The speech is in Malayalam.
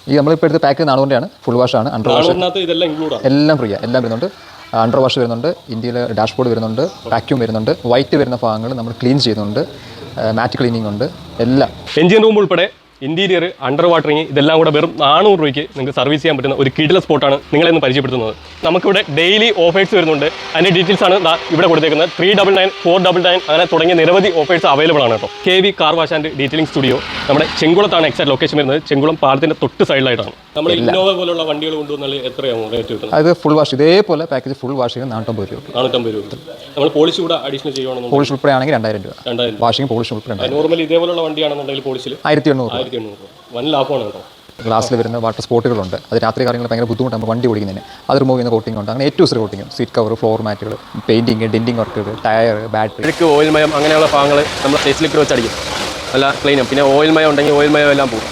ഈ നമ്മളിപ്പോൾ എടുത്ത പാക്ക് 400 ഫുൾ വാഷാണ്. അണ്ടർ വാഷ് എല്ലാം ഫ്രീ ആണ്. എല്ലാം വരുന്നുണ്ട്. അണ്ടർ വാഷ് വരുന്നുണ്ട്, ഇന്ത്യയിൽ ഡാഷ്ബോർഡ് വരുന്നുണ്ട്, വാക്യൂം വരുന്നുണ്ട്, വൈറ്റ് വരുന്ന ഭാഗങ്ങൾ നമ്മൾ ക്ലീൻ ചെയ്യുന്നുണ്ട്, മാറ്റ് ക്ലീനിങ് ഉണ്ട്, എല്ലാം. എഞ്ചിൻ റൂം ഉൾപ്പെടെ ഇന്റീരിയർ, അണ്ടർ വാട്ടറിങ് ഇതെല്ലാം കൂടെ വെറും 400 രൂപയ്ക്ക് നിങ്ങൾക്ക് സർവീസ് ചെയ്യാൻ പറ്റുന്ന ഒരു കിടിലൻ സ്പോട്ടാണ് നിങ്ങളെന്ന് പരിചയപ്പെടുത്തുന്നത്. നമുക്കിവിടെ ഡെയിലി ഓഫേഴ്സ് വരുന്നുണ്ട്. അതിൻ്റെ ഡീറ്റെയിൽസ് ആണ് ഇവിടെ കൊടുത്തേക്കുന്നത്. 399, 499 അങ്ങനെ തുടങ്ങിയ നിരവധി ഓഫേഴ്സ് അവൈലബിൾ ആണ് കേട്ടോ. KV car wash and detailing studio നമ്മുടെ ചെങ്കുളത്താണ് എക്സാക്ട് ലൊക്കേഷൻ വരുന്നത്. ചെങ്കുളം പാലത്തിൻ്റെ തൊട്ട് സൈഡിലായിട്ടാണ്. നമ്മൾ ഇന്നോവ പോലുള്ള വണ്ടികൾ കൊണ്ടുവന്നാൽ എത്രയാവും റേറ്റ് കിട്ടുന്നത്? അത് ഫുൾ വാഷ് ഇതേപോലെ പാക്കേജ് ഫുൾ വാഷ് ചെയ്യുന്നത് 450 രൂപ. 450 രൂപ. നമ്മൾ പോളിഷ് കൂടെ അഡീഷണൽ ചെയ്യുകയാണെങ്കിൽ പോളിഷ് ഉൾപ്പെടെ ആണെങ്കിൽ 2000 രൂപ. വാഷിംഗ് പോളിഷ് ഉൾപ്പെടെ. നോർമലി ഇതേപോലുള്ള വണ്ടിയാണെന്നുണ്ടെങ്കിൽ പോളിഷിൽ 1800 രൂപ. വൻ ലാഭമാണ് കേട്ടോ. ഗ്ലാസ്സിൽ വരുന്ന വാട്ടർ സ്പോട്ടുകളുണ്ട്. അത് രാത്രി കാര്യങ്ങൾ ഭയങ്കര ബുദ്ധിമുട്ടാണ് വണ്ടി ഓടിക്കുന്നതിന്. അത് റിമൂവ് ചെയ്യുന്ന കോട്ടിംഗ് ഉണ്ട്. അങ്ങനെ ഏറ്റവും കോട്ടിംഗ്, സീറ്റ് കവർ, ഫ്ലോർ മാറ്റുകൾ, പെയിൻറ്റിങ്, ഡെൻറ്റിങ് വർക്കുകൾ, ടയർ, ബാറ്ററി. ഇതിലേക്ക് ഓയിൽ മയം അങ്ങനെയുള്ള ഭാഗങ്ങൾ നമ്മൾ ഫേസ് ലിക്വിഡ് വെച്ച് അടിക്കും. നല്ല ക്ലീനും. പിന്നെ ഓയിൽ മയം ഉണ്ടെങ്കിൽ ഓയിൽ മയം എല്ലാം പോകും.